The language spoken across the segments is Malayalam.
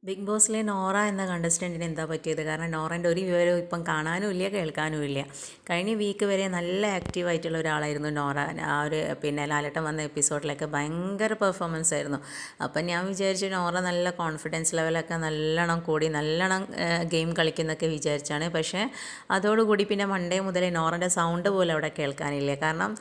ബിഗ് ബോസിലെ നോറ എന്ന കണ്ടസ്റ്റൻറ്റിന് എന്താ പറ്റിയത്? കാരണം നോറൻ്റെ ഒരു വിവരവും ഇപ്പം കാണാനും ഇല്ല, കേൾക്കാനും ഇല്ല. കഴിഞ്ഞ വീക്ക് വരെ നല്ല ആക്റ്റീവായിട്ടുള്ള ഒരാളായിരുന്നു നോറ. ആ ഒരു ലാലേട്ടൻ വന്ന എപ്പിസോഡിലൊക്കെ ഭയങ്കര പെർഫോമൻസ് ആയിരുന്നു. അപ്പം ഞാൻ വിചാരിച്ചു നോറ നല്ല കോൺഫിഡൻസ് ലെവലൊക്കെ നല്ലോണം കൂടി നല്ലോണം ഗെയിം കളിക്കുന്നൊക്കെ വിചാരിച്ചാണ്. പക്ഷേ അതോടുകൂടി പിന്നെ മൺഡേ മുതൽ നോറൻ്റെ സൗണ്ട് പോലും അവിടെ കേൾക്കാനില്ല. കാരണം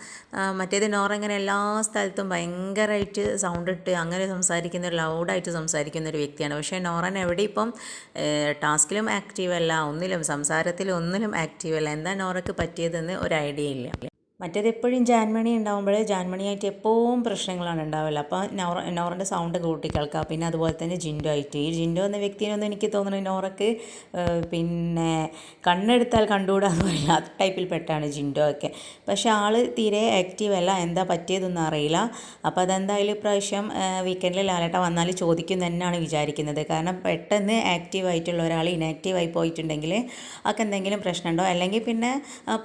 മറ്റേത് നോറ ഇങ്ങനെ എല്ലാ സ്ഥലത്തും ഭയങ്കരമായിട്ട് സൗണ്ട് ഇട്ട് അങ്ങനെ സംസാരിക്കുന്ന ഒരു ലൗഡായിട്ട് സംസാരിക്കുന്ന ഒരു വ്യക്തിയാണ്. പക്ഷേ നോറൻ എവിടെ ഇപ്പം ടാസ്കിലും ആക്റ്റീവ് അല്ല, ഒന്നിലും സംസാരത്തിലും ഒന്നിലും ആക്റ്റീവ് അല്ല. എന്താ നോറയ്ക്ക് പറ്റിയതെന്ന് ഒരു ഐഡിയ ഇല്ല. മറ്റേത് എപ്പോഴും ജാൻമണി ഉണ്ടാകുമ്പോൾ ജാൻമണിയായിട്ട് എപ്പോഴും പ്രശ്നങ്ങളാണ് ഉണ്ടാവില്ല. അപ്പോൾ നോറൻ്റെ സൗണ്ട് കൂട്ടി കേൾക്കുക. പിന്നെ അതുപോലെ തന്നെ ജിൻഡോ ആയിട്ട്, ഈ ജിൻഡോ എന്ന വ്യക്തിനൊന്നും എനിക്ക് തോന്നുന്നു നോറയ്ക്ക് കണ്ണെടുത്താൽ കണ്ടുകൂടാന്ന് പറയില്ല, ആ ടൈപ്പിൽ പെട്ടാണ് ജിൻഡോ ഒക്കെ. പക്ഷേ ആൾ തീരെ ആക്റ്റീവ് അല്ല, എന്താ പറ്റിയതൊന്നും അറിയില്ല. അപ്പോൾ അതെന്തായാലും ഇപ്രാവശ്യം വീക്കെൻഡിൽ ലാലേട്ട വന്നാൽ ചോദിക്കും തന്നെയാണ് വിചാരിക്കുന്നത്. കാരണം പെട്ടെന്ന് ആക്റ്റീവായിട്ടുള്ള ഒരാൾ ഇനാക്റ്റീവായി പോയിട്ടുണ്ടെങ്കിൽ ഒക്കെ എന്തെങ്കിലും പ്രശ്നമുണ്ടോ, അല്ലെങ്കിൽ പിന്നെ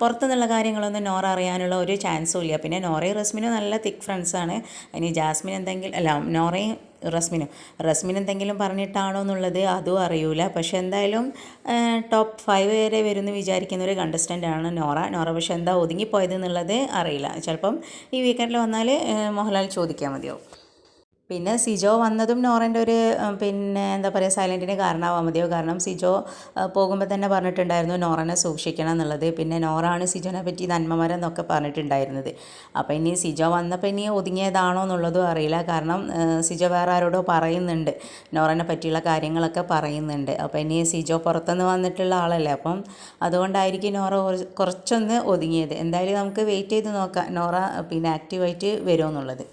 പുറത്തുനിന്നുള്ള കാര്യങ്ങളൊന്നും നോറ അറിയാനുള്ള ഒരു ചാൻസും ഇല്ല. പിന്നെ നോറയും റസ്മിനും നല്ല തിക്ക് ഫ്രണ്ട്സാണ്. ഇനി ജാസ്മിൻ എന്തെങ്കിലും നോറയും റസ്മിൻ എന്തെങ്കിലും പറഞ്ഞിട്ടാണോ എന്നുള്ളത് അതും അറിയൂല. പക്ഷെ എന്തായാലും ടോപ്പ് 5 വരെ വരുമെന്ന് വിചാരിക്കുന്ന ഒരു കണ്ടസ്റ്റൻ്റാണ് നോറ. പക്ഷെ എന്താ ഒതുങ്ങിപ്പോയത് എന്നുള്ളത് അറിയില്ല. ചിലപ്പം ഈ വീക്കെൻഡിൽ വന്നാൽ മോഹൻലാൽ ചോദിക്കാൻ മതിയാവും. പിന്നെ സിജോ വന്നതും നോറൻ്റെ ഒരു എന്താ പറയുക സൈലൻറ്റിന് കാരണമാവാൻ മതിയോ. കാരണം സിജോ പോകുമ്പോൾ തന്നെ പറഞ്ഞിട്ടുണ്ടായിരുന്നു നോറനെ സൂക്ഷിക്കണം എന്നുള്ളത്. പിന്നെ നോറാണ് സിജോനെ പറ്റി നന്മമരം എന്നൊക്കെ പറഞ്ഞിട്ടുണ്ടായിരുന്നത്. അപ്പോൾ ഇനി സിജോ വന്നപ്പോൾ ഇനി ഒതുങ്ങിയതാണോ എന്നുള്ളതും അറിയില്ല. കാരണം സിജോ വേറെ ആരോടോ പറയുന്നുണ്ട്, നോറനെ പറ്റിയുള്ള കാര്യങ്ങളൊക്കെ പറയുന്നുണ്ട്. അപ്പോൾ ഇനി സിജോ പുറത്തുനിന്ന് വന്നിട്ടുള്ള ആളല്ലേ, അപ്പം അതുകൊണ്ടായിരിക്കും നോറ കുറച്ചൊന്ന് ഒതുങ്ങിയത്. എന്തായാലും നമുക്ക് വെയിറ്റ് ചെയ്ത് നോക്കാം നോറ ആക്റ്റീവായിട്ട് വരുമോ എന്നുള്ളത്.